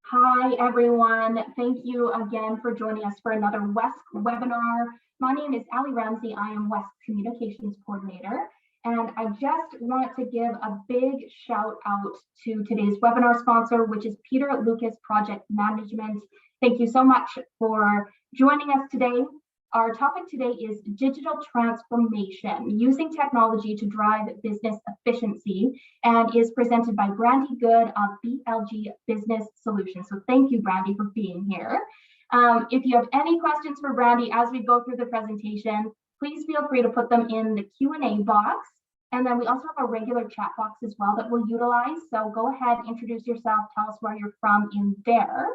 Hi, everyone. Thank you again for joining us for another WESC webinar. My name is Ali Ramsey. I am WESC Communications Coordinator, and I just want to give a big shout out to today's webinar sponsor, which is Peter Lucas Project Management. Thank you so much for joining us today. Our topic today is digital transformation, using technology to drive business efficiency, and is presented by Brandi Good of BLG Business Solutions. So thank you, Brandi, for being here. If you have any questions for Brandi as we go through the presentation, please feel free to put them in the Q&A box. And then we also have a regular chat box as well that we'll utilize. So go ahead, introduce yourself, tell us where you're from in there.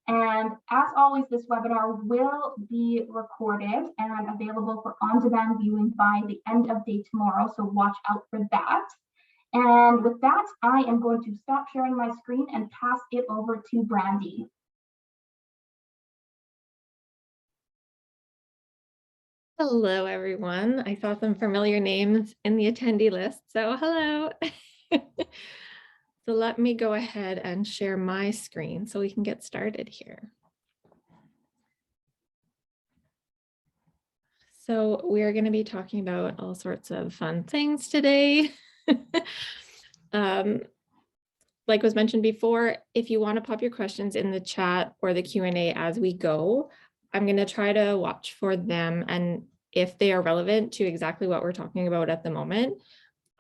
And as always, this webinar will be recorded and available for on-demand viewing by the end of day tomorrow, so watch out for that. And with that, I am going to stop sharing my screen and pass it over to Brandi. Hello, everyone. I saw some familiar names in the attendee list, so hello. So let me go ahead and share my screen so we can get started here. So we are going to be talking about all sorts of fun things today. Like was mentioned before, if you want to pop your questions in the chat or the Q&A as we go, I'm going to try to watch for them. And if they are relevant to exactly what we're talking about at the moment,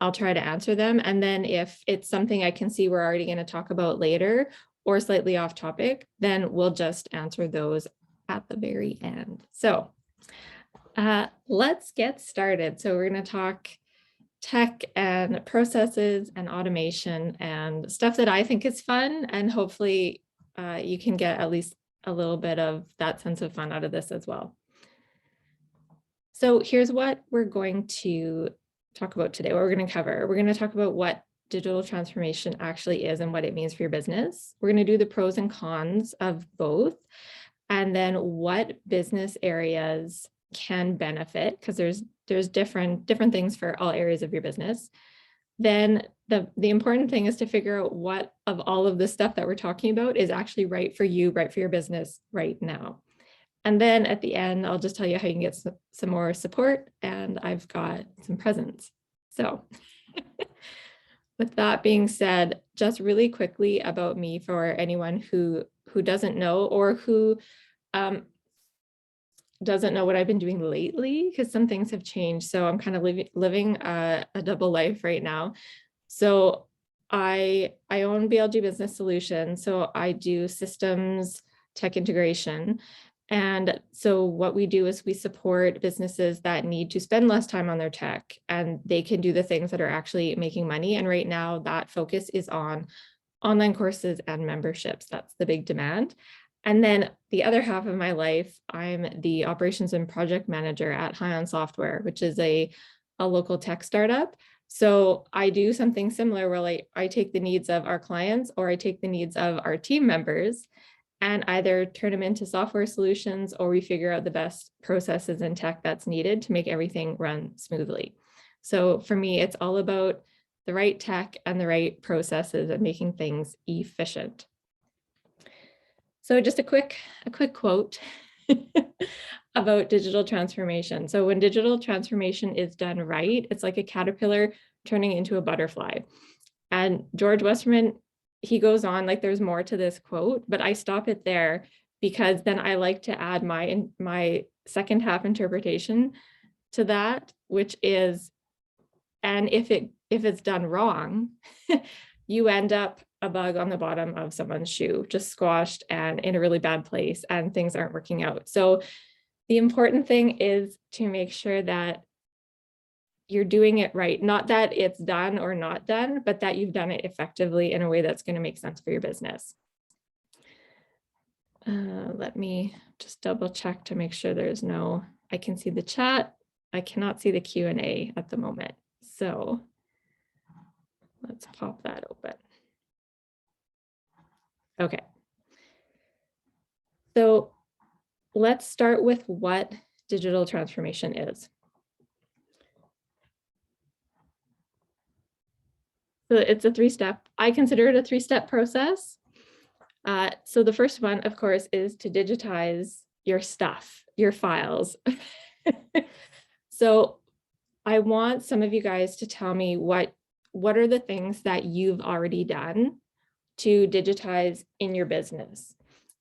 I'll try to answer them. And then if it's something I can see we're already going to talk about later or slightly off topic, then we'll just answer those at the very end. So let's get started. So we're going to talk tech and processes and automation and stuff that I think is fun. And hopefully you can get at least a little bit of that sense of fun out of this as well. So here's what we're going to talk about today, what we're going to cover. We're going to talk about what digital transformation actually is and what it means for your business. We're going to do the pros and cons of both, and then what business areas can benefit, because there's different things for all areas of your business. Then the important thing is to figure out what of all of the stuff that we're talking about is actually right for you, right for your business right now. And then at the end, I'll just tell you how you can get some more support, and I've got some presents. So with that being said, just really quickly about me for anyone who doesn't know or who doesn't know what I've been doing lately, because some things have changed. So I'm kind of living a double life right now. So I own BLG Business Solutions. So I do systems, tech integration. And so what we do is we support businesses that need to spend less time on their tech, and they can do the things that are actually making money. And right now that focus is on online courses and memberships. That's the big demand. And then the other half of my life, I'm the operations and project manager at High On Software, which is a local tech startup. So I do something similar where I take the needs of our clients, or I take the needs of our team members, and either turn them into software solutions, or we figure out the best processes and tech that's needed to make everything run smoothly. So for me, it's all about the right tech and the right processes and making things efficient. So just a quick quote about digital transformation. So when digital transformation is done right, it's like a caterpillar turning into a butterfly. And George Westerman, he goes on, like there's more to this quote, but I stop it there because then I like to add my second half interpretation to that, which is, and if it's done wrong, you end up a bug on the bottom of someone's shoe, just squashed and in a really bad place, and things aren't working out. So the important thing is to make sure that you're doing it right. Not that it's done or not done, but that you've done it effectively in a way that's going to make sense for your business. Let me just double check to make sure there's no, I can see the chat. I cannot see the Q&A at the moment. So let's pop that open. Okay. So let's start with what digital transformation is. So it's a three-step. I consider it a three-step process. So the first one, of course, is to digitize your stuff, your files. So I want some of you guys to tell me what are the things that you've already done to digitize in your business.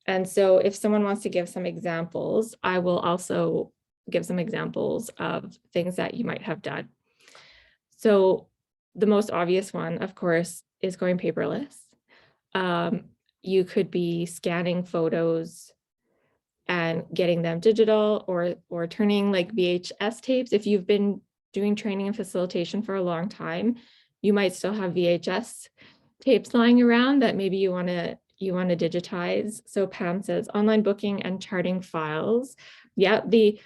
And so if someone wants to give some examples, I will also give some examples of things that you might have done. So the most obvious one, of course, is going paperless. You could be scanning photos and getting them digital, or turning like VHS tapes. If you've been doing training and facilitation for a long time, you might still have VHS tapes lying around that maybe you want to digitize. So Pam says online booking and charting files. Yeah, the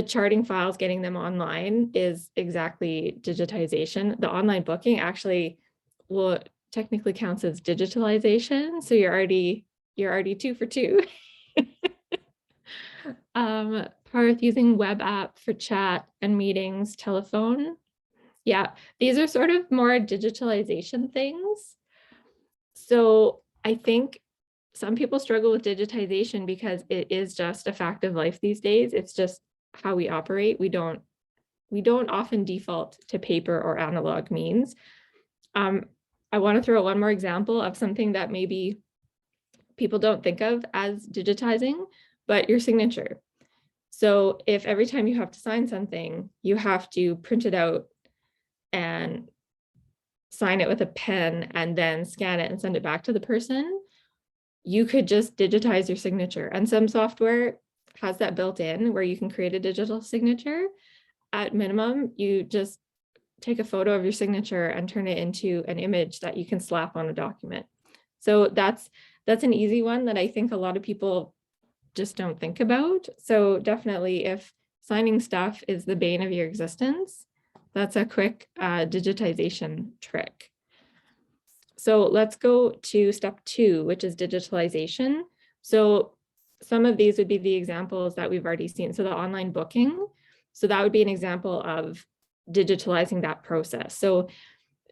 charting files, getting them online is exactly digitization. The online booking actually will technically counts as digitalization. So you're already two for two. Parth, using web app for chat and meetings, telephone. Yeah, these are sort of more digitalization things. So I think some people struggle with digitization because it is just a fact of life these days. It's just how we operate. We don't often default to paper or analog means. I want to throw one more example of something that maybe people don't think of as digitizing, but your signature. So if every time you have to sign something, you have to print it out and sign it with a pen and then scan it and send it back to the person, you could just digitize your signature. And some software has that built in where you can create a digital signature. At minimum, you just take a photo of your signature and turn it into an image that you can slap on a document. So that's an easy one that I think a lot of people just don't think about. So definitely, if signing stuff is the bane of your existence, that's a quick digitization trick. So let's go to step 2, which is digitalization. So some of these would be the examples that we've already seen. So the online booking. So that would be an example of digitalizing that process. So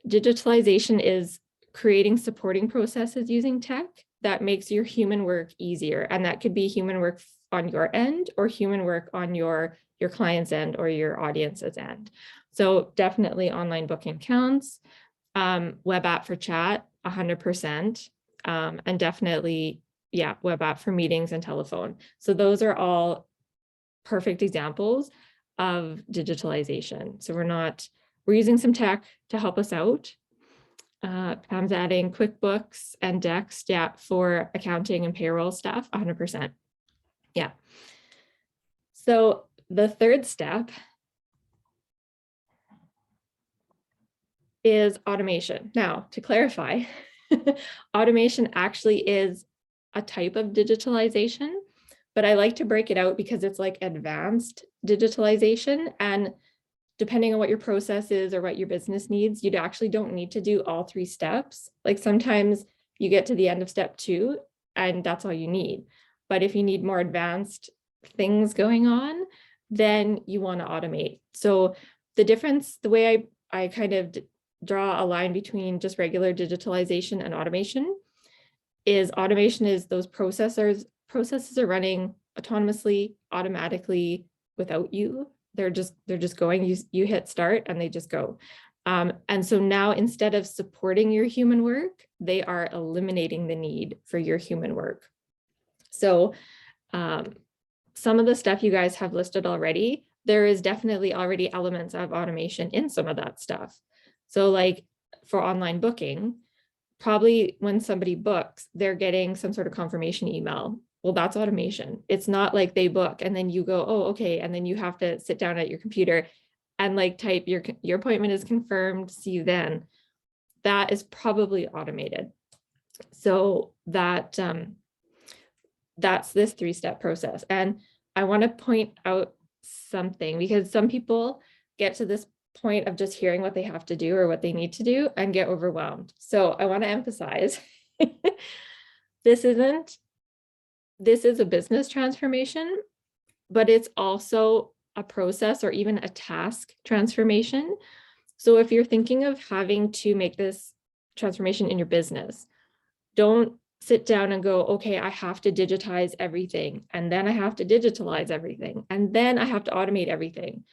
digitalization is creating supporting processes using tech that makes your human work easier. And that could be human work on your end or human work on your client's end or your audience's end. So definitely online booking counts, web app for chat, 100%, and definitely, yeah, web app for meetings and telephone. So those are all perfect examples of digitalization. So we're using some tech to help us out. Pam's adding QuickBooks and Dext, yeah, for accounting and payroll stuff, 100%. Yeah. So the third step is automation. Now, to clarify, automation actually is a type of digitalization, but I like to break it out because it's like advanced digitalization. And depending on what your process is or what your business needs, you actually don't need to do all 3 steps. Like sometimes you get to the end of step 2 and that's all you need. But if you need more advanced things going on, then you want to automate. So the difference, the way I kind of draw a line between just regular digitalization and automation is automation is those processes are running autonomously, automatically without you. They're just going, you hit start and they just go. And so now instead of supporting your human work, they are eliminating the need for your human work. So some of the stuff you guys have listed already, there is definitely already elements of automation in some of that stuff. So like for online booking, probably when somebody books, they're getting some sort of confirmation email. Well, that's automation. It's not like they book and then you go, oh, okay. And then you have to sit down at your computer and like type your appointment is confirmed, see you then. That is probably automated. So that's this 3-step process. And I want to point out something because some people get to this point of just hearing what they have to do or what they need to do and get overwhelmed. So I want to emphasize this is a business transformation, but it's also a process or even a task transformation. So if you're thinking of having to make this transformation in your business, don't sit down and go, okay, I have to digitize everything, and then I have to digitalize everything, and then I have to automate everything.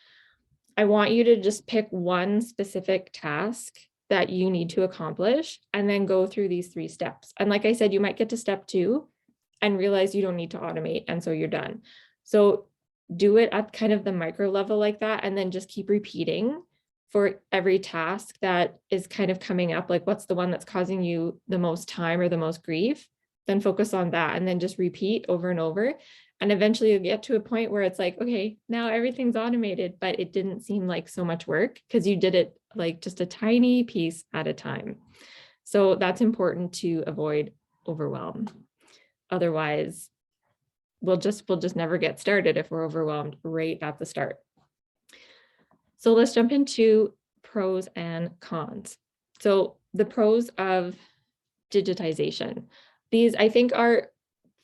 I want you to just pick one specific task that you need to accomplish and then go through these 3 steps. And like I said, you might get to step 2 and realize you don't need to automate, and so you're done. So do it at kind of the micro level like that, and then just keep repeating for every task that is kind of coming up, like what's the one that's causing you the most time or the most grief, then focus on that and then just repeat over and over. And eventually you'll get to a point where it's like, okay, now everything's automated, but it didn't seem like so much work because you did it like just a tiny piece at a time. So that's important to avoid overwhelm. Otherwise, we'll just never get started if we're overwhelmed right at the start. So let's jump into pros and cons. So the pros of digitization. These I think are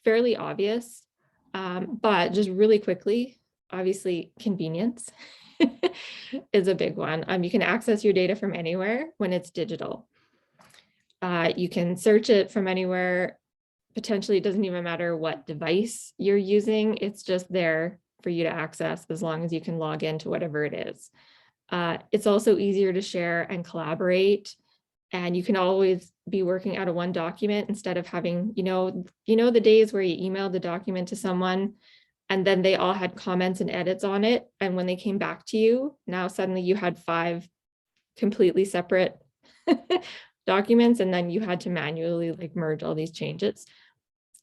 fairly obvious, but just really quickly, obviously convenience is a big one. You can access your data from anywhere when it's digital. You can search it from anywhere. Potentially, it doesn't even matter what device you're using. It's just there for you to access as long as you can log into whatever it is. It's also easier to share and collaborate, and you can always be working out of one document instead of having, the days where you emailed the document to someone and then they all had comments and edits on it. And when they came back to you, now suddenly you had 5 completely separate documents, and then you had to manually like merge all these changes.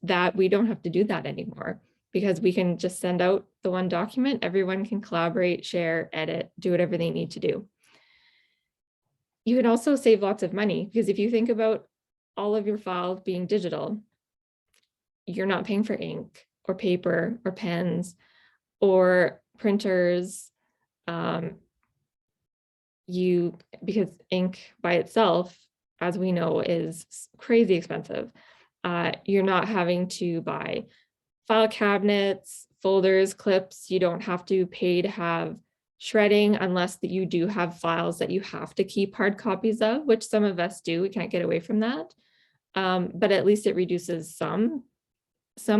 That we don't have to do that anymore because we can just send out the one document. Everyone can collaborate, share, edit, do whatever they need to do. You can also save lots of money because if you think about all of your files being digital, you're not paying for ink or paper or pens or printers. Because ink by itself, as we know, is crazy expensive. You're not having to buy file cabinets, folders, clips. You don't have to pay to have shredding unless that you do have files that you have to keep hard copies of, which some of us do. We can't get away from that. But at least it reduces some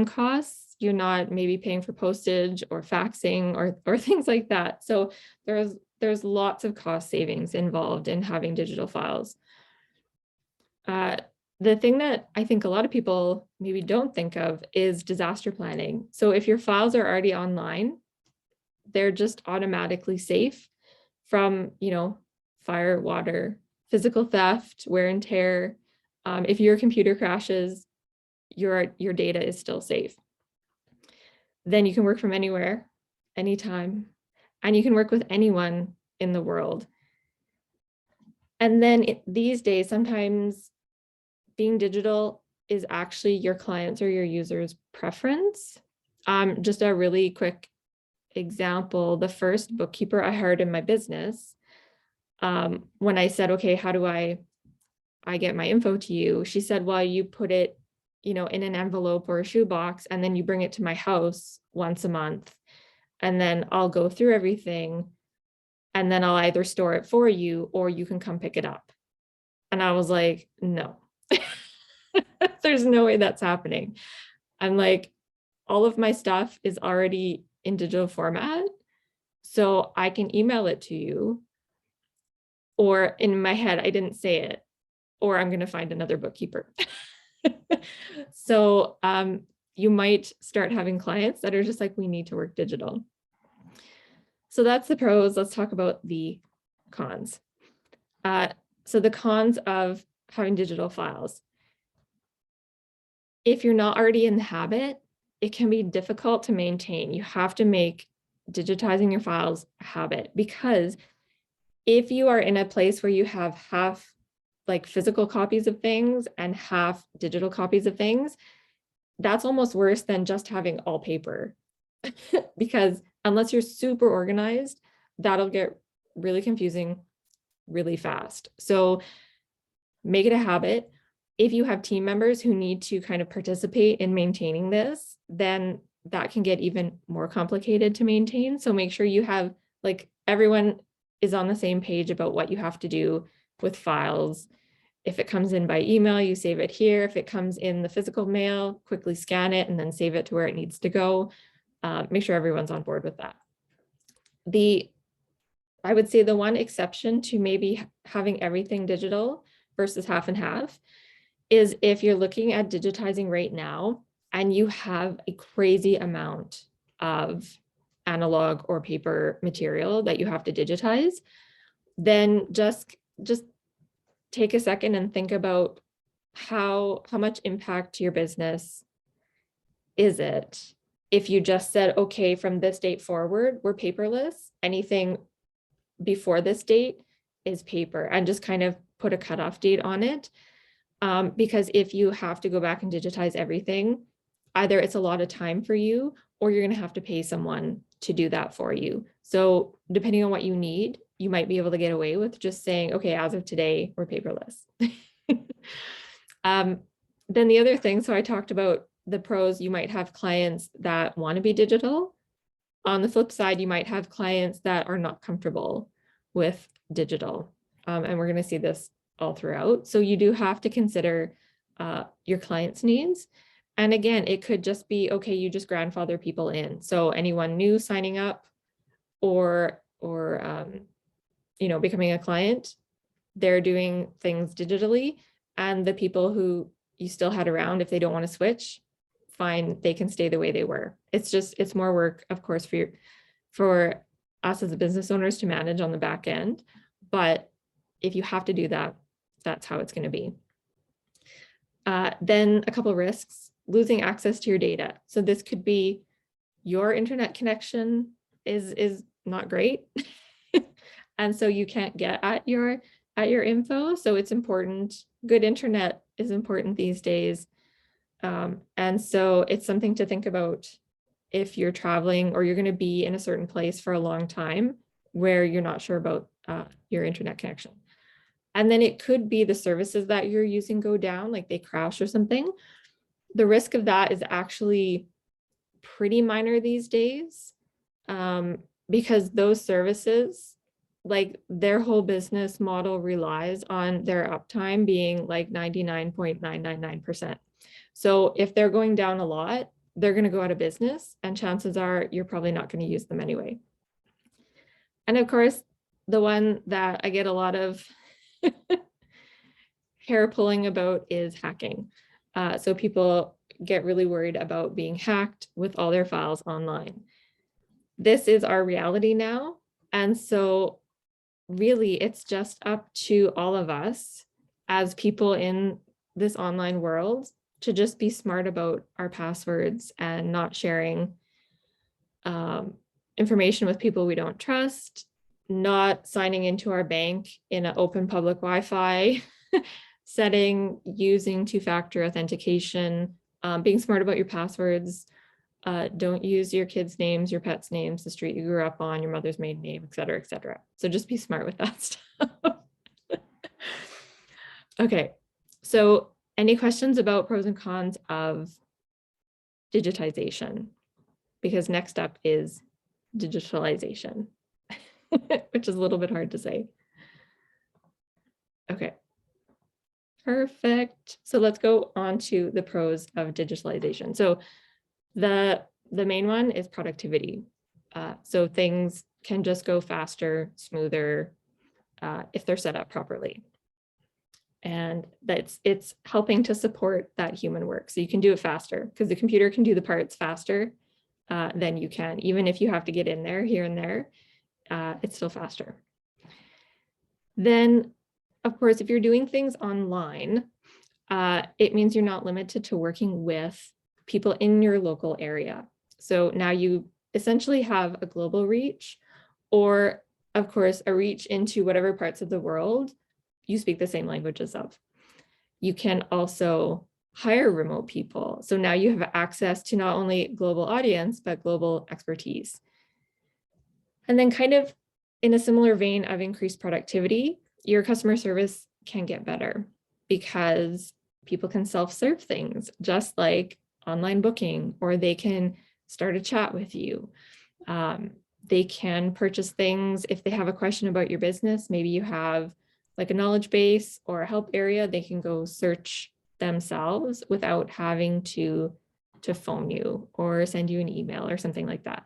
costs. You're not maybe paying for postage or faxing or things like that. So there's lots of cost savings involved in having digital files. The thing that I think a lot of people maybe don't think of is disaster planning. So if your files are already online, they're just automatically safe from, fire, water, physical theft, wear and tear. If your computer crashes, your data is still safe. Then you can work from anywhere, anytime, and you can work with anyone in the world. And then these days, sometimes being digital is actually your clients or your users' preference. Just a really quick example, the first bookkeeper I hired in my business, when I said, okay, how do I get my info to you? She said, well, you put it, in an envelope or a shoebox, and then you bring it to my house once a month. And then I'll go through everything. And then I'll either store it for you or you can come pick it up. And I was like, no, there's no way that's happening. I'm like, all of my stuff is already in digital format. So I can email it to you. Or in my head, I didn't say it, or I'm going to find another bookkeeper. So you might start having clients that are just like, we need to work digital. So that's the pros. Let's talk about the cons. So the cons of having digital files. If you're not already in the habit, it can be difficult to maintain. You have to make digitizing your files a habit, because if you are in a place where you have half like physical copies of things and half digital copies of things, that's almost worse than just having all paper. Because unless you're super organized, that'll get really confusing really fast. So make it a habit. If you have team members who need to kind of participate in maintaining this, then that can get even more complicated to maintain. So make sure you have like everyone is on the same page about what you have to do with files. If it comes in by email, you save it here. If it comes in the physical mail, quickly scan it and then save it to where it needs to go. Make sure everyone's on board with that. I would say the one exception to maybe having everything digital versus half and half is if you're looking at digitizing right now and you have a crazy amount of analog or paper material that you have to digitize, then just take a second and think about how much impact to your business is it if you just said, okay, from this date forward, we're paperless. Anything before this date is paper, and just kind of put a cutoff date on it. Because if you have to go back and digitize everything, either it's a lot of time for you or you're going to have to pay someone to do that for you. So depending on what you need, you might be able to get away with just saying, okay, as of today, we're paperless. Then the other thing, so I talked about the pros, you might have clients that want to be digital. On the flip side, you might have clients that are not comfortable with digital. And we're going to see this all throughout. So you do have to consider your client's needs. And again, it could just be, okay, you just grandfather people in. So anyone new signing up or becoming a client, they're doing things digitally. And the people who you still had around, if they don't want to switch, fine, they can stay the way they were. It's more work, of course, for us as business owners to manage on the back end. But if you have to do that, that's how it's going to be. Then a couple of risks: losing access to your data. So this could be your internet connection is not great. And so you can't get at your info. So it's important. Good internet is important these days. And so it's something to think about if you're traveling or you're going to be in a certain place for a long time where you're not sure about your internet connection. And then it could be the services that you're using go down, like they crash or something. The risk of that is actually pretty minor these days, because those services, like their whole business model relies on their uptime being like 99.999%. So if they're going down a lot, they're going to go out of business, and chances are you're probably not going to use them anyway. And of course, the one that I get a lot of hair pulling about is hacking. So people get really worried about being hacked with all their files online. This is our reality now. And so really, it's just up to all of us as people in this online world to just be smart about our passwords and not sharing information with people we don't trust, not signing into our bank in an open public Wi-Fi setting, using two-factor authentication, being smart about your passwords. Don't use your kids' names, your pets' names, the street you grew up on, your mother's maiden name, et cetera, et cetera. So just be smart with that stuff. Okay, so any questions about pros and cons of digitization? Because next up is digitalization, which is a little bit hard to say. Okay, perfect. So let's go on to the pros of digitalization. So the main one is productivity. So things can just go faster, smoother, if they're set up properly. And it's helping to support that human work. So you can do it faster because the computer can do the parts faster than you can. Even if you have to get in there here and there, it's still faster. Then, of course, if you're doing things online, it means you're not limited to working with people in your local area. So now you essentially have a global reach, or of course, a reach into whatever parts of the world you speak the same languages of. You can also hire remote people. So now you have access to not only global audience, but global expertise. And then kind of in a similar vein of increased productivity, your customer service can get better because people can self-serve things, just like online booking, or they can start a chat with you. They can purchase things if they have a question about your business. Maybe you have like a knowledge base or a help area, they can go search themselves without having to phone you or send you an email or something like that.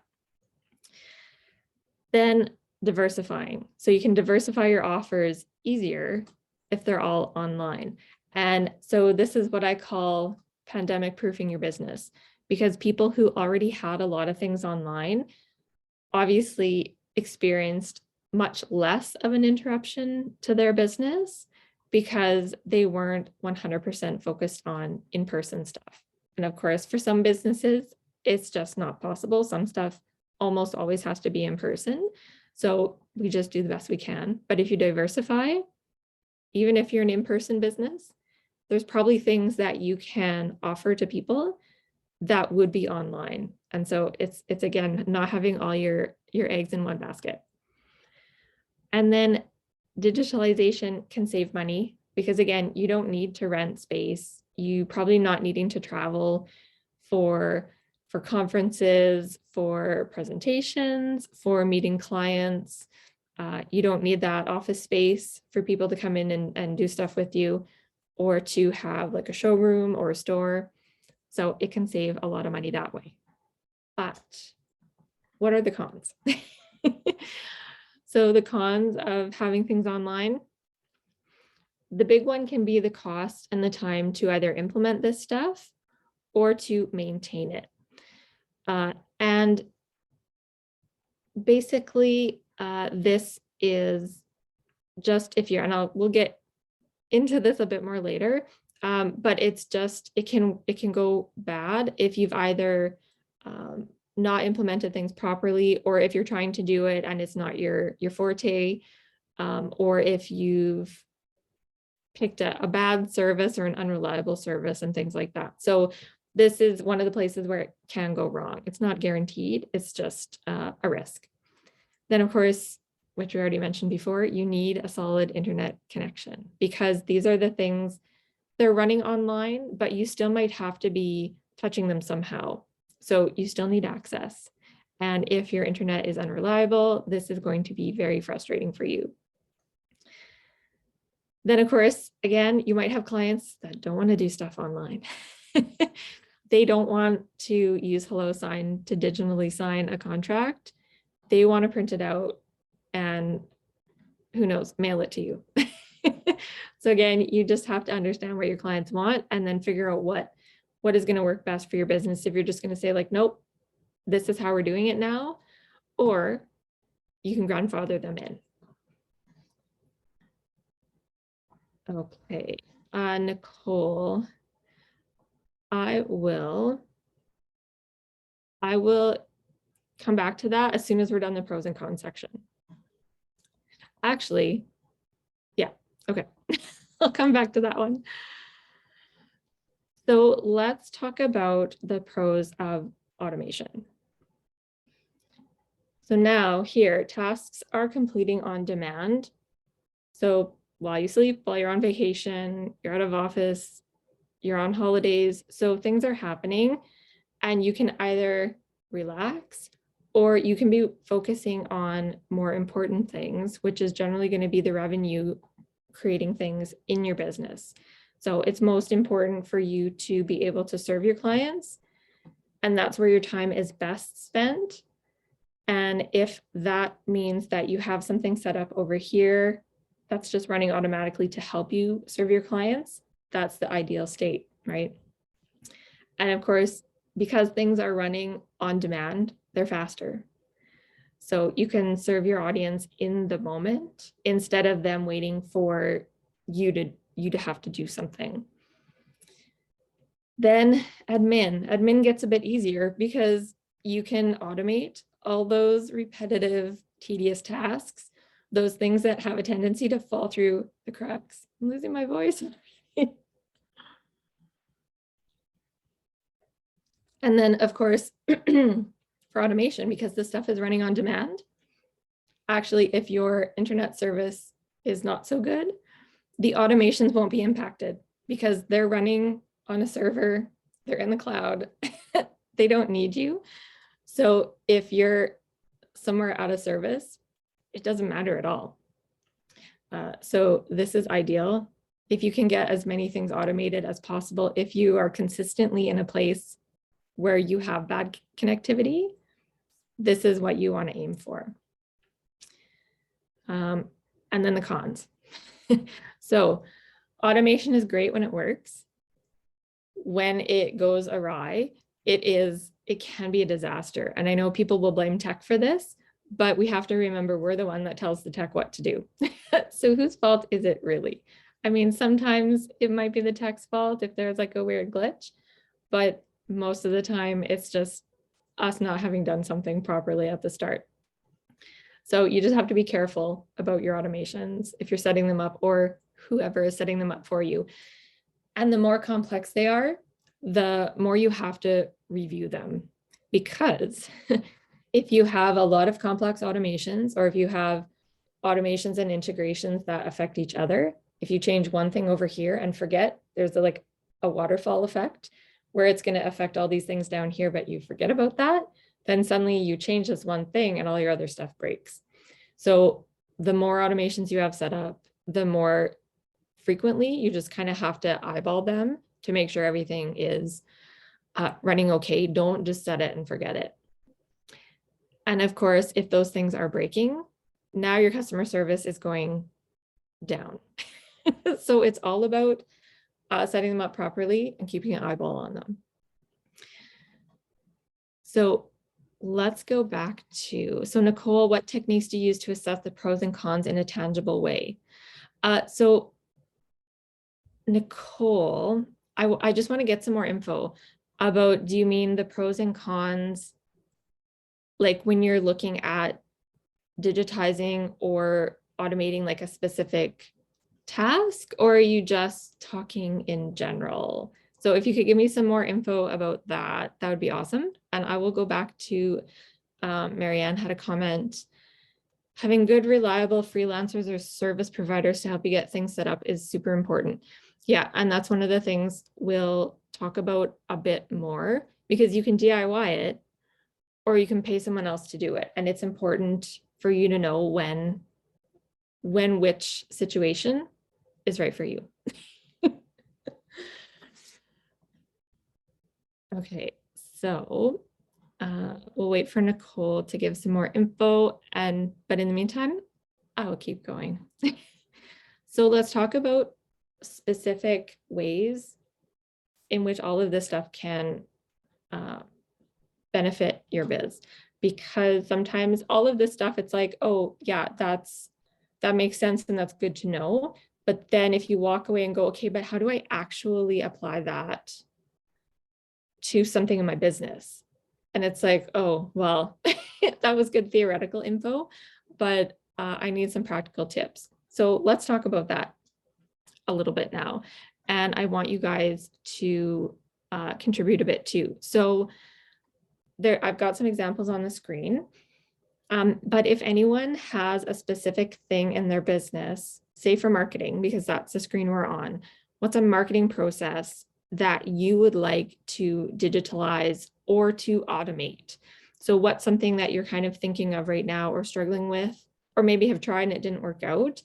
Then diversifying. So you can diversify your offers easier if they're all online. And so this is what I call pandemic proofing your business, because people who already had a lot of things online obviously experienced much less of an interruption to their business because they weren't 100% focused on in-person stuff. And of course, for some businesses, it's just not possible. Some stuff almost always has to be in person. So we just do the best we can. But if you diversify, even if you're an in-person business, there's probably things that you can offer to people that would be online. And so it's again, not having all your eggs in one basket. And then digitalization can save money because again, you don't need to rent space. You probably not needing to travel for conferences, for presentations, for meeting clients. You don't need that office space for people to come in and do stuff with you, or to have like a showroom or a store. So it can save a lot of money that way. But what are the cons? So the cons of having things online, the big one can be the cost and the time to either implement this stuff or to maintain it. And basically, this is just if you're, and we'll get into this a bit more later, but it's just, it can go bad if you've either not implemented things properly, or if you're trying to do it and it's not your forte, or if you've picked a bad service or an unreliable service and things like that. So this is one of the places where it can go wrong. It's not guaranteed, it's just a risk. Then of course, which we already mentioned before, you need a solid internet connection, because these are the things they're running online, but you still might have to be touching them somehow. So you still need access. And if your internet is unreliable, this is going to be very frustrating for you. Then of course, again, you might have clients that don't want to do stuff online. They don't want to use HelloSign to digitally sign a contract. They want to print it out and who knows, mail it to you. So again, you just have to understand what your clients want and then figure out what is going to work best for your business. If you're just going to say like, nope, this is how we're doing it now, or you can grandfather them in. Okay, Nicole, I will come back to that as soon as we're done the pros and cons section. Actually, yeah, okay. I'll come back to that one. So let's talk about the pros of automation. So now here, tasks are completing on demand. So while you sleep, while you're on vacation, you're out of office, you're on holidays, so things are happening and you can either relax or you can be focusing on more important things, which is generally going to be the revenue creating things in your business. So it's most important for you to be able to serve your clients, and that's where your time is best spent. And if that means that you have something set up over here that's just running automatically to help you serve your clients, that's the ideal state, right? And of course, because things are running on demand, they're faster. So you can serve your audience in the moment instead of them waiting for you to have to do something. Then admin gets a bit easier because you can automate all those repetitive, tedious tasks, those things that have a tendency to fall through the cracks. I'm losing my voice. And then of course, for automation, because this stuff is running on demand, actually, if your internet service is not so good, the automations won't be impacted because they're running on a server, they're in the cloud, they don't need you. So if your somewhere out of service, it doesn't matter at all. So this is ideal. If you can get as many things automated as possible, if you are consistently in a place where you have bad connectivity, this is what you want to aim for. And then the cons. So automation is great when it works. When it goes awry, it can be a disaster. And I know people will blame tech for this, but we have to remember we're the one that tells the tech what to do. So whose fault is it really? I mean, sometimes it might be the tech's fault if there's like a weird glitch, but most of the time it's just us not having done something properly at the start. So you just have to be careful about your automations if you're setting them up or whoever is setting them up for you. And the more complex they are, the more you have to review them. Because if you have a lot of complex automations, or if you have automations and integrations that affect each other, if you change one thing over here and forget, there's like a waterfall effect where it's going to affect all these things down here, but you forget about that, then suddenly you change this one thing and all your other stuff breaks. So the more automations you have set up, the more frequently you just kind of have to eyeball them to make sure everything is running okay. Don't just set it and forget it. And of course, if those things are breaking, now your customer service is going down. So it's all about setting them up properly and keeping an eyeball on them. So let's go back to, so Nicole, what techniques do you use to assess the pros and cons in a tangible way? So Nicole, I just want to get some more info about, do you mean the pros and cons, like when you're looking at digitizing or automating like a specific task, or are you just talking in general? So if you could give me some more info about that, that would be awesome. And I will go back to Marianne had a comment. Having good, reliable freelancers or service providers to help you get things set up is super important. Yeah, and that's one of the things we'll talk about a bit more, because you can DIY it or you can pay someone else to do it. And it's important for you to know when which situation is right for you. Okay, so we'll wait for Nicole to give some more info, but in the meantime, I will keep going. So let's talk about specific ways in which all of this stuff can benefit your biz, because sometimes all of this stuff, it's like, oh yeah, that makes sense and that's good to know. But then if you walk away and go, okay, but how do I actually apply that to something in my business? And it's like, oh, well, that was good theoretical info, but I need some practical tips. So let's talk about that a little bit now. And I want you guys to contribute a bit too. So there, I've got some examples on the screen. But if anyone has a specific thing in their business, say for marketing, because that's the screen we're on, what's a marketing process that you would like to digitalize or to automate? So what's something that you're kind of thinking of right now or struggling with, or maybe have tried and it didn't work out?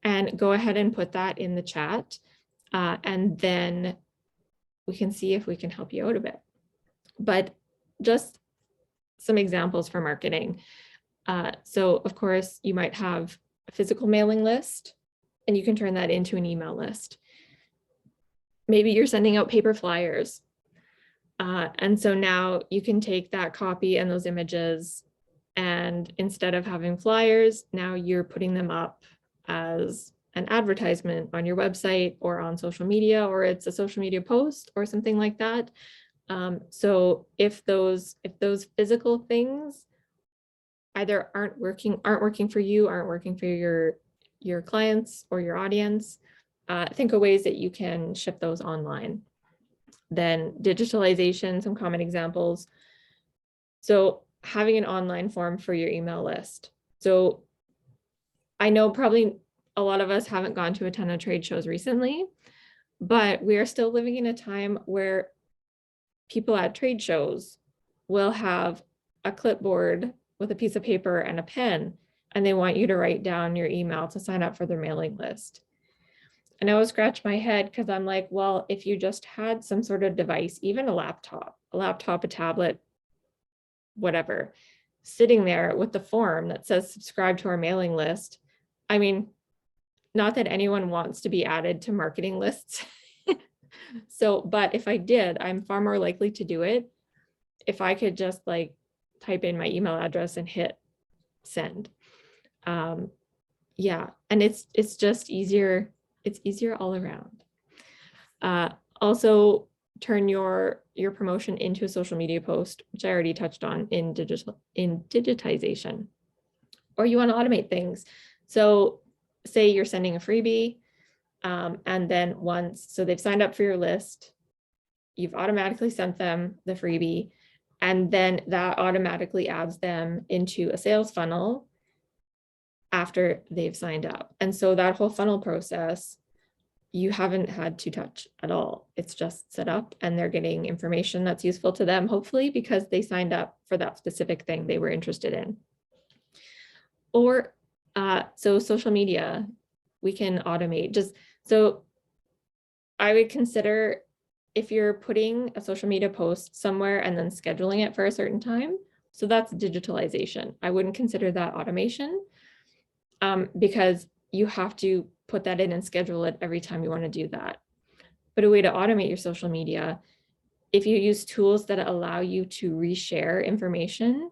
And go ahead and put that in the chat. And then we can see if we can help you out a bit. But just some examples for marketing. So of course, you might have a physical mailing list, and you can turn that into an email list. Maybe you're sending out paper flyers. And so now you can take that copy and those images, and instead of having flyers, now you're putting them up as an advertisement on your website or on social media, or it's a social media post or something like that. So if those physical things either aren't working for you, aren't working for your clients or your audience, think of ways that you can ship those online. Then digitalization, some common examples. So having an online form for your email list. So I know probably a lot of us haven't gone to a ton of trade shows recently, but we are still living in a time where people at trade shows will have a clipboard with a piece of paper and a pen, and they want you to write down your email to sign up for their mailing list. And I always scratch my head because I'm like, well, if you just had some sort of device, even a laptop, a tablet, whatever, sitting there with the form that says subscribe to our mailing list. I mean, not that anyone wants to be added to marketing lists. So, but if I did, I'm far more likely to do it if I could just like type in my email address and hit send. Yeah, and it's just easier. It's easier all around. Also, turn your promotion into a social media post, which I already touched on in digitization. Or you want to automate things. So say you're sending a freebie, and then once, so they've signed up for your list, you've automatically sent them the freebie, and then that automatically adds them into a sales funnel after they've signed up. And so that whole funnel process, you haven't had to touch at all. It's just set up and they're getting information that's useful to them, hopefully, because they signed up for that specific thing they were interested in. Or so social media, we can automate. Just so I would consider, if you're putting a social media post somewhere and then scheduling it for a certain time, so that's digitalization. I wouldn't consider that automation, because you have to put that in and schedule it every time you want to do that. But a way to automate your social media, if you use tools that allow you to reshare information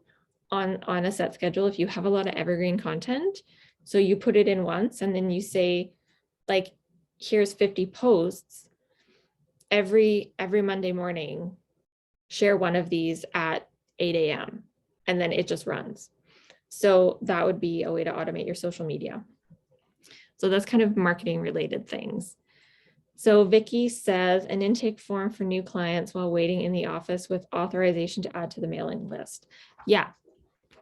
on a set schedule, if you have a lot of evergreen content, so you put it in once and then you say, like, here's 50 posts every Monday morning, share one of these at 8 a.m. and then it just runs. So that would be a way to automate your social media. So that's kind of marketing related things. So Vicky says an intake form for new clients while waiting in the office with authorization to add to the mailing list. Yeah,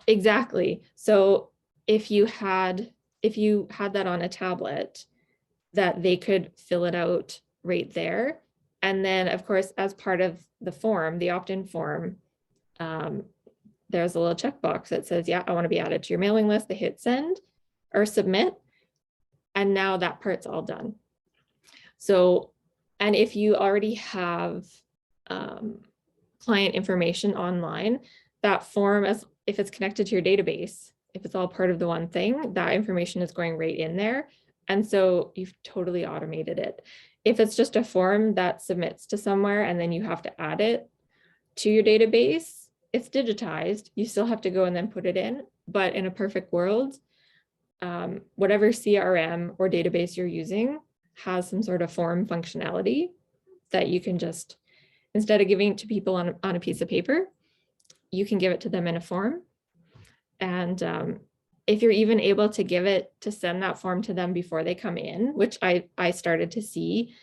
exactly. So if you had that on a tablet, that they could fill it out right there. And then of course, as part of the form, the opt-in form, there's a little checkbox that says, yeah, I want to be added to your mailing list. They hit send or submit. And now that part's all done. So, and if you already have client information online, that form, as if it's connected to your database, if it's all part of the one thing, that information is going right in there. And so you've totally automated it. If it's just a form that submits to somewhere and then you have to add it to your database, it's digitized. You still have to go and then put it in, but in a perfect world, whatever CRM or database you're using has some sort of form functionality that you can just, instead of giving it to people on a piece of paper, you can give it to them in a form. And if you're even able to send that form to them before they come in, which I started to see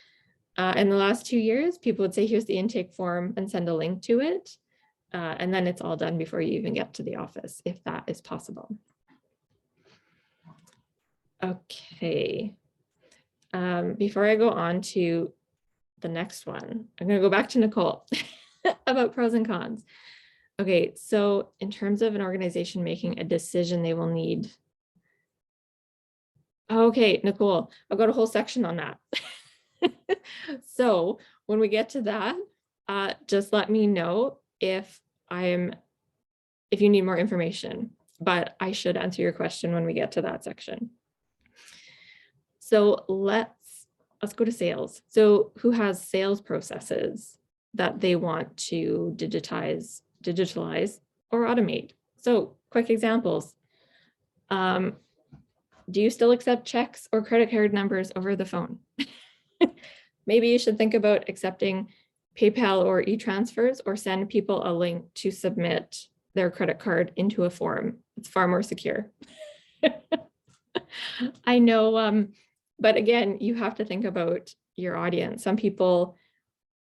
in the last 2 years, people would say, here's the intake form and send a link to it. And then it's all done before you even get to the office, if that is possible. Okay. Before I go on to the next one, I'm going to go back to Nicole about pros and cons. Okay, so in terms of an organization making a decision, they will need. Okay, Nicole, I've got a whole section on that. So when we get to that, just let me know if you need more information, but I should answer your question when we get to that section. So let's go to sales. So who has sales processes that they want to digitalize or automate? So quick examples. Do you still accept checks or credit card numbers over the phone? Maybe you should think about accepting PayPal or e-transfers, or send people a link to submit their credit card into a form. It's far more secure. I know, but again, you have to think about your audience. Some people,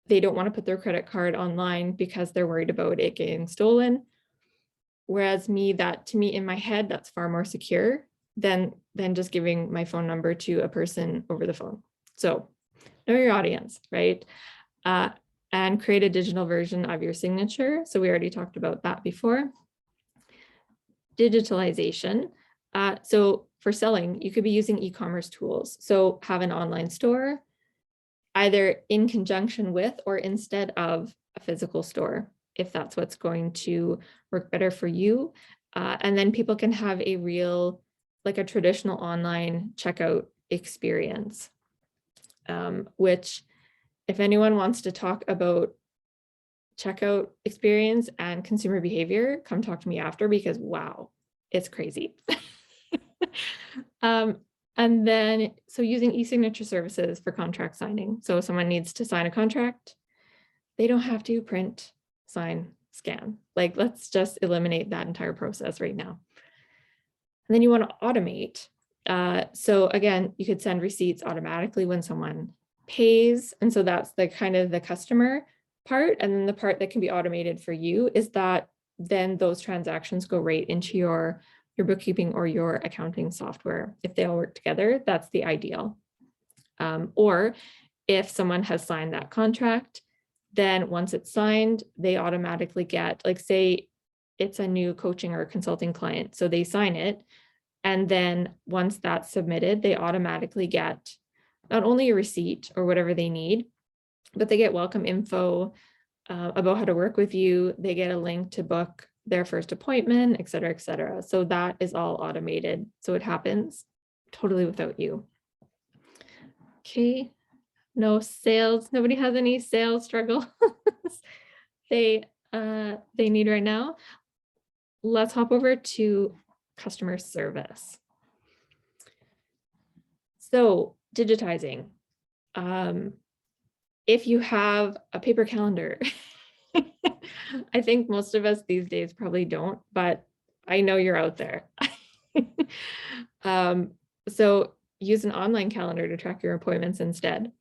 they don't want to put their credit card online because they're worried about it getting stolen. Whereas to me in my head, that's far more secure than just giving my phone number to a person over the phone. So know your audience, right? And create a digital version of your signature. So we already talked about that before. Digitalization. So for selling, you could be using e-commerce tools. So have an online store, either in conjunction with or instead of a physical store, if that's what's going to work better for you. And then people can have a real, like a traditional online checkout experience, which if anyone wants to talk about checkout experience and consumer behavior, come talk to me after, because wow, it's crazy. And then, so using e-signature services for contract signing. So if someone needs to sign a contract, they don't have to print, sign, scan. Like, let's just eliminate that entire process right now. And then you want to automate. So again, you could send receipts automatically when someone pays. And so that's the kind of the customer part. And then the part that can be automated for you is that then those transactions go right into your bookkeeping or your accounting software. If they all work together, that's the ideal. Or if someone has signed that contract, then once it's signed, they automatically get, like, say it's a new coaching or consulting client. So they sign it. And then once that's submitted, they automatically get not only a receipt or whatever they need, but they get welcome info about how to work with you. They get a link to book their first appointment, et cetera, et cetera. So that is all automated. So it happens totally without you. Okay, no sales. Nobody has any sales struggle they need right now. Let's hop over to customer service. So digitizing. If you have a paper calendar, I think most of us these days probably don't, but I know you're out there. So use an online calendar to track your appointments instead.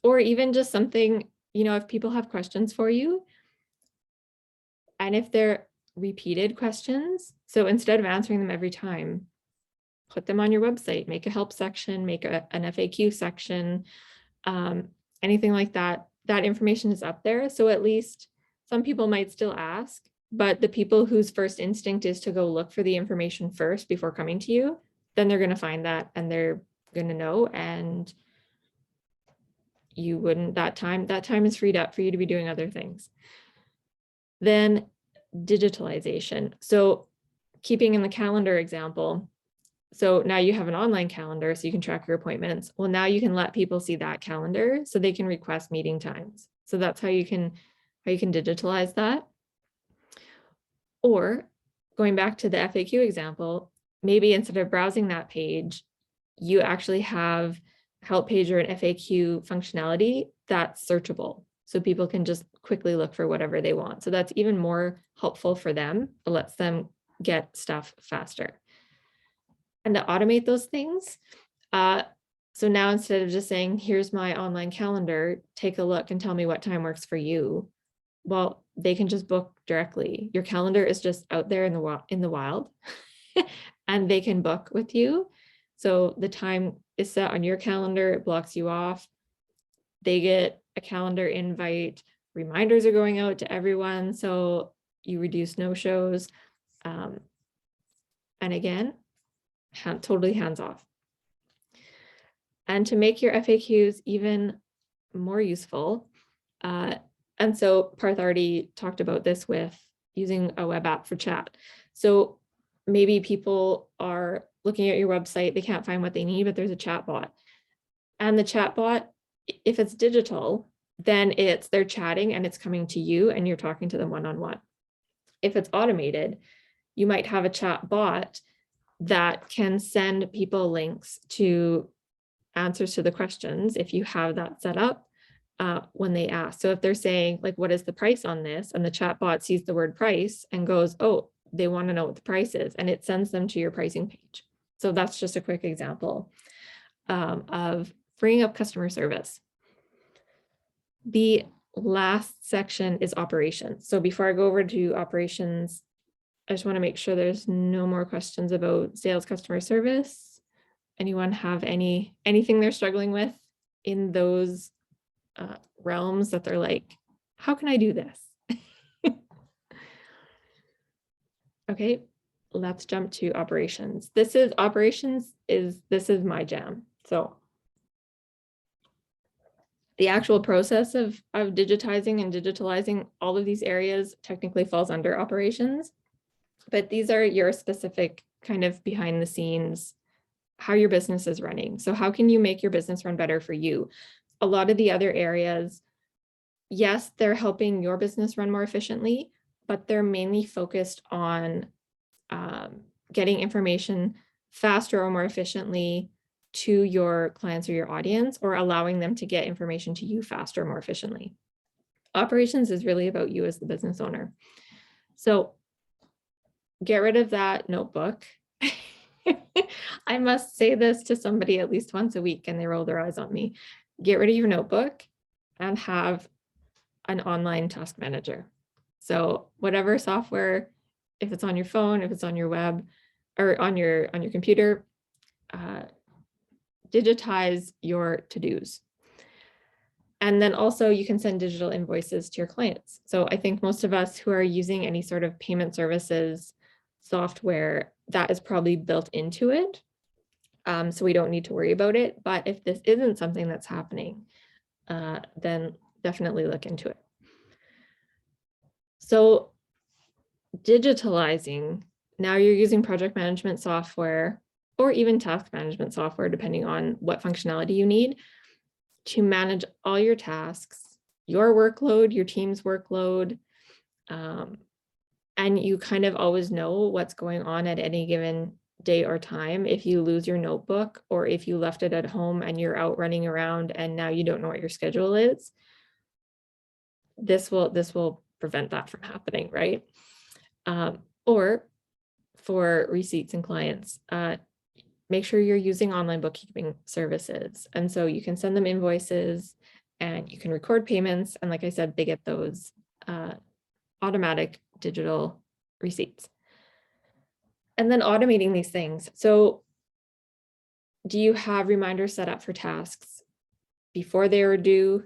Or even just something, if people have questions for you, and if they're repeated questions, so instead of answering them every time, put them on your website, make a help section, make an FAQ section, anything like that. That information is up there. So at least some people might still ask, but the people whose first instinct is to go look for the information first before coming to you, then they're going to find that and they're going to know, and you wouldn't, that time is freed up for you to be doing other things. Then digitalization. So keeping in the calendar example, so now you have an online calendar so you can track your appointments. Well, now you can let people see that calendar so they can request meeting times. So that's how you can digitalize that. Or going back to the FAQ example, maybe instead of browsing that page, you actually have a help page or an FAQ functionality that's searchable. So people can just quickly look for whatever they want. So that's even more helpful for them. It lets them get stuff faster. And to automate those things, so now instead of just saying, here's my online calendar, take a look and tell me what time works for you. Well, they can just book directly. Your calendar is just out there in the wild and they can book with you. So the time is set on your calendar, it blocks you off. They get a calendar invite, reminders are going out to everyone. So you reduce no-shows. And again, totally hands off. And to make your FAQs even more useful, and so Parth already talked about this with using a web app for chat. So maybe people are looking at your website, they can't find what they need, but there's a chat bot. And the chat bot, if it's digital, then they're chatting and it's coming to you and you're talking to them one-on-one. If it's automated, you might have a chat bot that can send people links to answers to the questions if you have that set up when they ask. So if they're saying, like, what is the price on this? And the chat bot sees the word price and goes, oh, they want to know what the price is. And it sends them to your pricing page. So that's just a quick example of freeing up customer service. The last section is operations. So before I go over to operations, I just want to make sure there's no more questions about sales customer service. Anyone have anything they're struggling with in those realms that they're like, how can I do this? Okay, let's jump to operations. This is my jam. So the actual process of digitizing and digitalizing all of these areas technically falls under operations, but these are your specific kind of behind the scenes, how your business is running. So how can you make your business run better for you? A lot of the other areas, yes, they're helping your business run more efficiently, but they're mainly focused on getting information faster or more efficiently to your clients or your audience, or allowing them to get information to you faster, more efficiently. Operations is really about you as the business owner. So get rid of that notebook. I must say this to somebody at least once a week and they roll their eyes on me. Get rid of your notebook and have an online task manager. So whatever software, if it's on your phone, if it's on your web or on your computer, digitize your to-dos. And then also you can send digital invoices to your clients. So I think most of us who are using any sort of payment services software, that is probably built into it. So we don't need to worry about it. But if this isn't something that's happening, then definitely look into it. So digitalizing, now you're using project management software or even task management software, depending on what functionality you need to manage all your tasks, your workload, your team's workload. And you kind of always know what's going on at any given day or time. If you lose your notebook or if you left it at home and you're out running around and now you don't know what your schedule is, this will prevent that from happening, right? Or for receipts and clients, make sure you're using online bookkeeping services. And so you can send them invoices and you can record payments. And like I said, they get those automatic digital receipts. And then automating these things. So do you have reminders set up for tasks before they are due,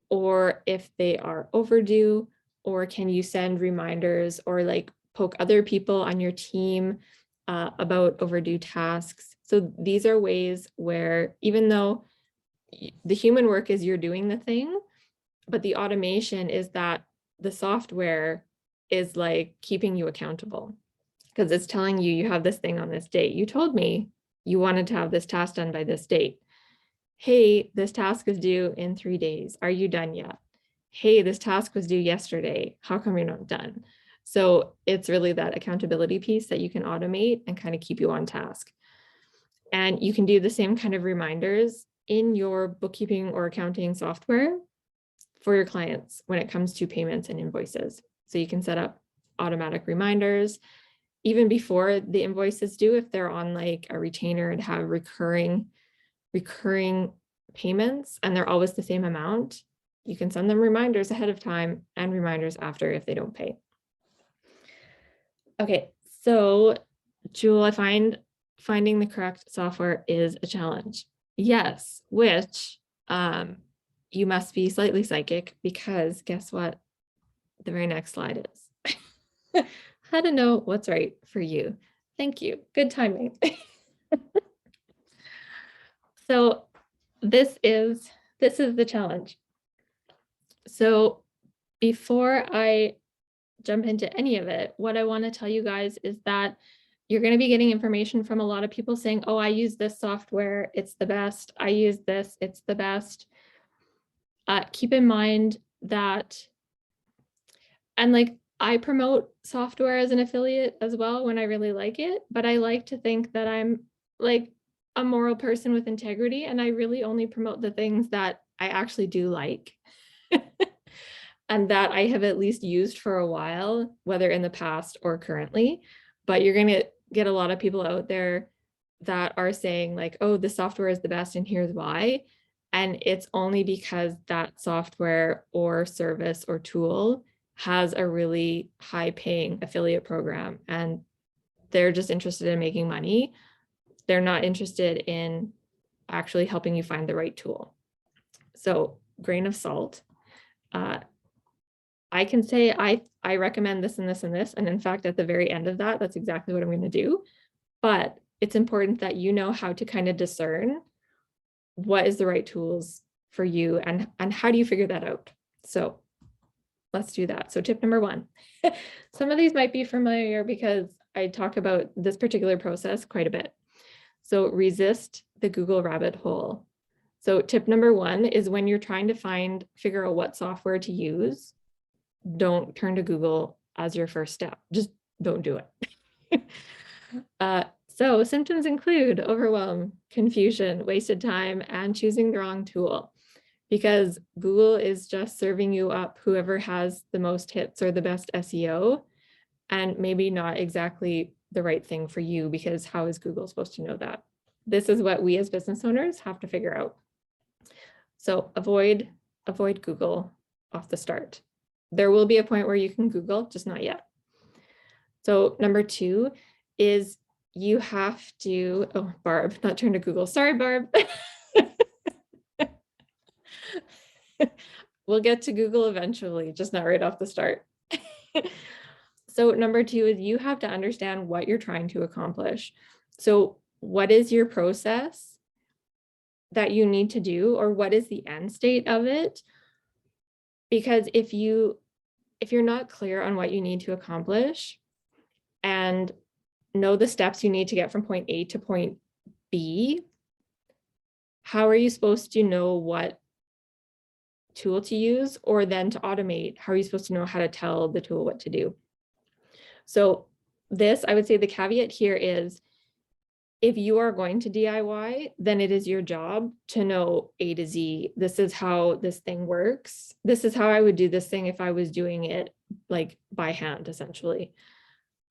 or if they are overdue, or can you send reminders or like poke other people on your team about overdue tasks? So these are ways where even though the human work is you're doing the thing, but the automation is that the software is like keeping you accountable because it's telling you you have this thing on this date. You told me you wanted to have this task done by this date. Hey, this task is due in 3 days. Are you done yet? Hey, this task was due yesterday. How come you're not done? So it's really that accountability piece that you can automate and kind of keep you on task. And you can do the same kind of reminders in your bookkeeping or accounting software for your clients when it comes to payments and invoices. So you can set up automatic reminders even before the invoice is due if they're on like a retainer and have recurring payments and they're always the same amount. You can send them reminders ahead of time and reminders after if they don't pay. Okay, so Jewel, I find finding the correct software is a challenge. Yes, which you must be slightly psychic because guess what? The very next slide is how to know what's right for you. Thank you. Good timing. So this is the challenge. So before I jump into any of it, what I want to tell you guys is that you're going to be getting information from a lot of people saying, oh, I use this software, it's the best. I use this, it's the best. Keep in mind that, and like I promote software as an affiliate as well when I really like it, but I like to think that I'm like a moral person with integrity and I really only promote the things that I actually do like. And that I have at least used for a while, whether in the past or currently. But you're going to get a lot of people out there that are saying like, oh, the software is the best and here's why. And it's only because that software or service or tool has a really high paying affiliate program and they're just interested in making money. They're not interested in actually helping you find the right tool. So grain of salt. I can say, I recommend this and this and this. And in fact, at the very end of that, that's exactly what I'm going to do. But it's important that you know how to kind of discern what is the right tools for you and how do you figure that out. So let's do that. So tip number 1, some of these might be familiar because I talk about this particular process quite a bit. So resist the Google rabbit hole. So tip number 1 is when you're trying to figure out what software to use, don't turn to Google as your first step. Just don't do it. So symptoms include overwhelm, confusion, wasted time, and choosing the wrong tool, because Google is just serving you up whoever has the most hits or the best SEO, and maybe not exactly the right thing for you, because how is Google supposed to know that? This is what we as business owners have to figure out. So avoid Google off the start. There will be a point where you can Google, just not yet. So number 2 is you have to, oh, Barb, not turn to Google. Sorry, Barb. We'll get to Google eventually, just not right off the start. So number 2 is you have to understand what you're trying to accomplish. So what is your process that you need to do, or what is the end state of it? Because if you're not clear on what you need to accomplish and know the steps you need to get from point A to point B, how are you supposed to know what tool to use, or then to automate? How are you supposed to know how to tell the tool what to do? So this, I would say the caveat here is, if you are going to DIY, then it is your job to know A to Z. This is how this thing works. This is how I would do this thing if I was doing it like by hand, essentially.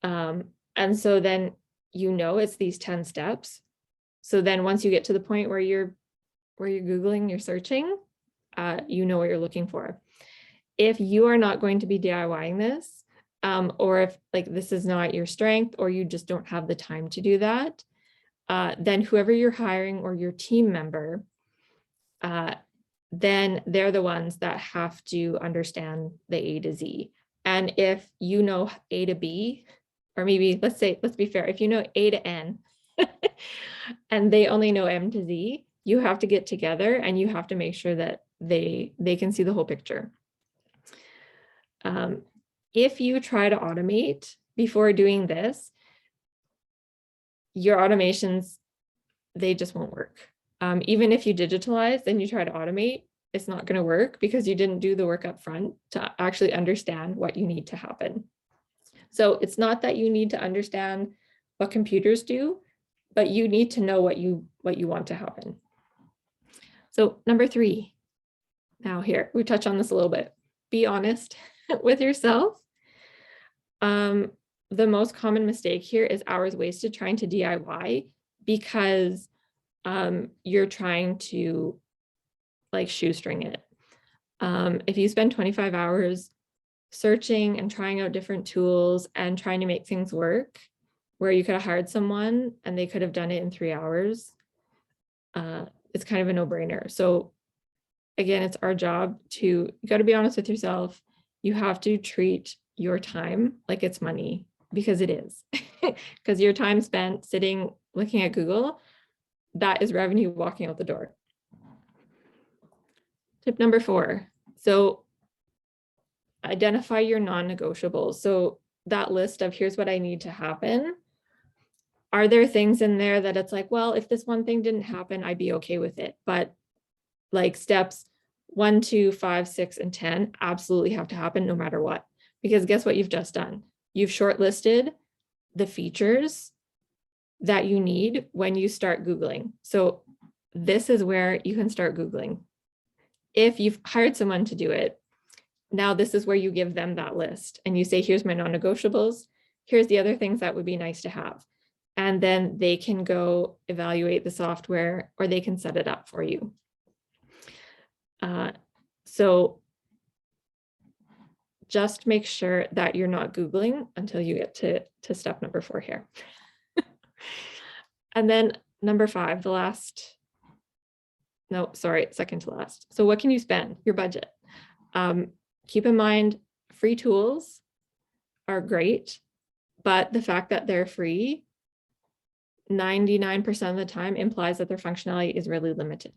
And so then, it's these 10 steps. So then once you get to the point where you're Googling, you're searching, you know what you're looking for. If you are not going to be DIYing this, or if like this is not your strength, or you just don't have the time to do that, then whoever you're hiring or your team member, then they're the ones that have to understand the A to Z. And if you know A to B, or maybe let's be fair, if you know A to N and they only know M to Z, you have to get together and you have to make sure that they can see the whole picture. If you try to automate before doing this, your automations, they just won't work. Even if you digitalize, then you try to automate, it's not going to work because you didn't do the work up front to actually understand what you need to happen. So it's not that you need to understand what computers do, but you need to know what you want to happen. So number 3, now here, we touch on this a little bit. Be honest with yourself. The most common mistake here is hours wasted trying to DIY because you're trying to like shoestring it. If you spend 25 hours searching and trying out different tools and trying to make things work, where you could have hired someone and they could have done it in 3 hours, it's kind of a no-brainer. So again, it's our job you got to be honest with yourself. You have to treat your time like it's money, because it is. Because your time spent sitting looking at Google, that is revenue walking out the door. Tip number 4. So identify your non-negotiables. So that list of here's what I need to happen. Are there things in there that it's like, well, if this one thing didn't happen, I'd be okay with it. But like steps 1, 2, 5, 6, and 10 absolutely have to happen no matter what. Because guess what you've just done? You've shortlisted the features that you need when you start Googling. So this is where you can start Googling. If you've hired someone to do it, now this is where you give them that list and you say, here's my non-negotiables. Here's the other things that would be nice to have. And then they can go evaluate the software, or they can set it up for you. So just make sure that you're not Googling until you get to step number 4 here. And then number 5, second to last. So what can you spend? Your budget. Keep in mind, free tools are great, but the fact that they're free 99% of the time implies that their functionality is really limited.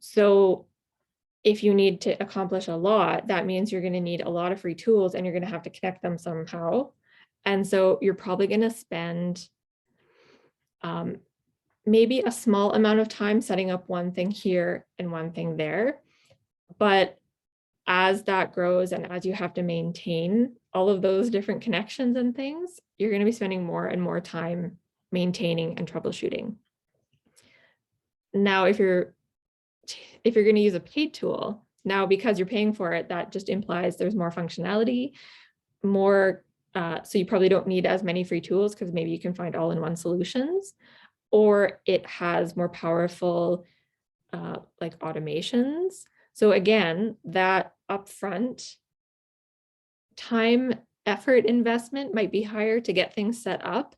So if you need to accomplish a lot, that means you're going to need a lot of free tools and you're going to have to connect them somehow. And so you're probably going to spend maybe a small amount of time setting up one thing here and one thing there. But as that grows and as you have to maintain all of those different connections and things, you're going to be spending more and more time maintaining and troubleshooting. Now, if you're going to use a paid tool, now because you're paying for it, that just implies there's more functionality, so you probably don't need as many free tools because maybe you can find all-in-one solutions, or it has more powerful like automations. So again, that upfront time, effort investment might be higher to get things set up,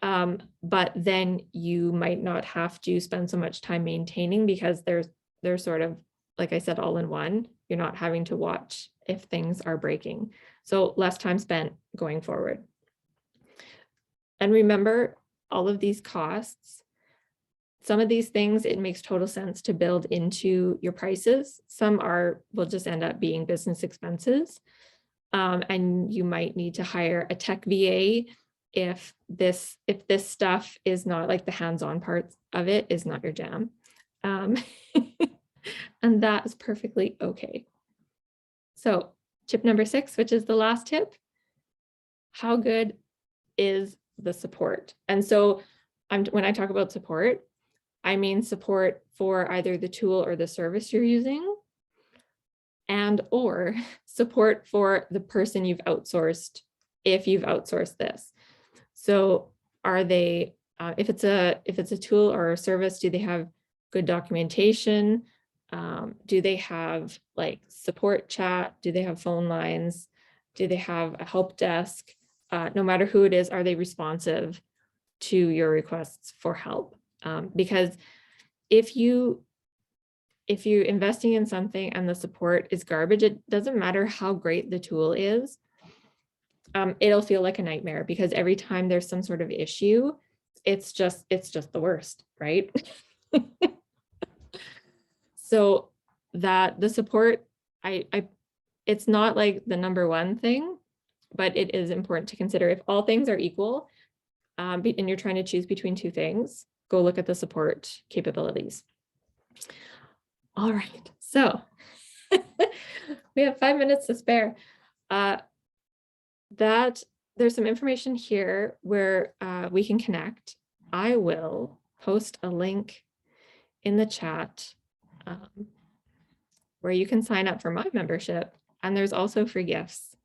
but then you might not have to spend so much time maintaining because they're sort of, like I said, all in one. You're not having to watch if things are breaking. So less time spent going forward. And remember, all of these costs, some of these things, it makes total sense to build into your prices. Some will just end up being business expenses. And you might need to hire a tech VA if this stuff is not, like, the hands-on parts of it is not your jam. And that is perfectly okay. So tip number 6, which is the last tip, how good is the support? And so when I talk about support, I mean support for either the tool or the service you're using, and or support for the person you've outsourced, if you've outsourced this. So are they, if it's a tool or a service, do they have good documentation? Do they have like support chat? Do they have phone lines? Do they have a help desk? No matter who it is, are they responsive to your requests for help? Because if you're investing in something and the support is garbage, it doesn't matter how great the tool is. It'll feel like a nightmare because every time there's some sort of issue, it's just the worst, right? So that the support, it's not like the number one thing, but it is important to consider. If all things are equal, and you're trying to choose between two things, go look at the support capabilities. All right, so we have 5 minutes to spare. That there's some information here where we can connect. I will post a link in the chat where you can sign up for my membership, and there's also free gifts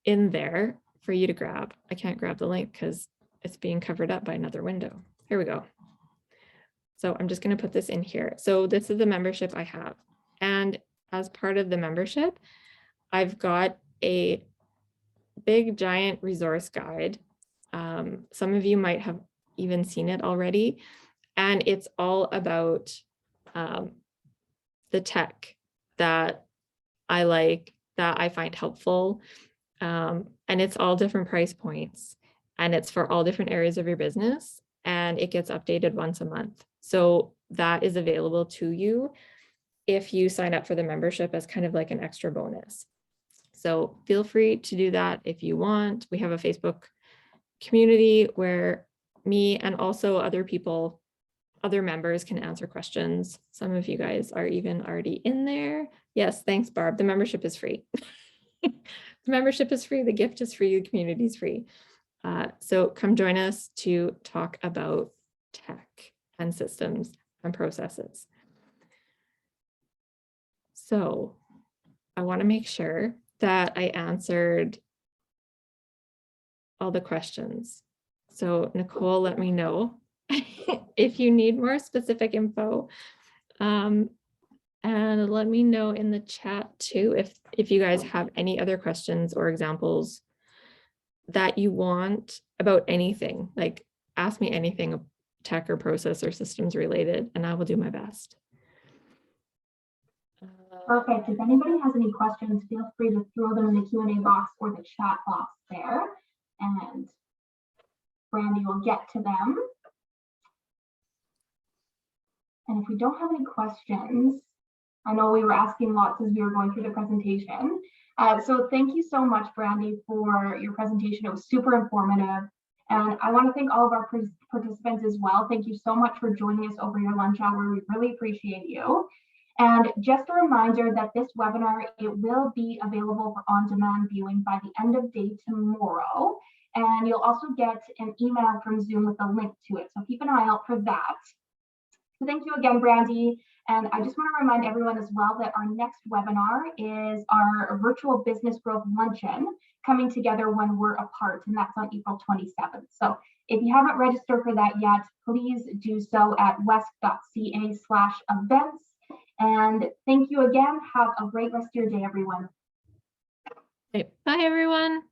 in there for you to grab. I can't grab the link because it's being covered up by another window. Here we go. So I'm just going to put this in here. So this is the membership I have. And as part of the membership, I've got a big giant resource guide. Some of you might have even seen it already. And it's all about the tech that I like, that I find helpful. And it's all different price points. And it's for all different areas of your business. And it gets updated once a month. So that is available to you if you sign up for the membership as kind of like an extra bonus. So feel free to do that if you want. We have a Facebook community where me and also other people, other members can answer questions. Some of you guys are even already in there. Yes, thanks, Barb. The membership is free. The membership is free. The gift is free. The community is free. So come join us to talk about tech and systems and processes. So I want to make sure that I answered all the questions. So Nicole, let me know if you need more specific info. And let me know in the chat too, if you guys have any other questions or examples that you want about anything, like ask me anything tech or process or systems related, and I will do my best. Perfect. If anybody has any questions, feel free to throw them in the Q&A box or the chat box there, and Brandi will get to them. And if we don't have any questions, I know we were asking lots as we were going through the presentation. So thank you so much, Brandi, for your presentation. It was super informative. And I want to thank all of our participants as well. Thank you so much for joining us over your lunch hour. We really appreciate you. And just a reminder that this webinar, it will be available for on-demand viewing by the end of day tomorrow. And you'll also get an email from Zoom with a link to it. So keep an eye out for that. So thank you again, Brandi. And I just want to remind everyone as well that our next webinar is our virtual business growth luncheon, coming together when we're apart, and that's on April 27th. So if you haven't registered for that yet, please do so at wesc.ca/events. And thank you again. Have a great rest of your day, everyone. Bye, everyone.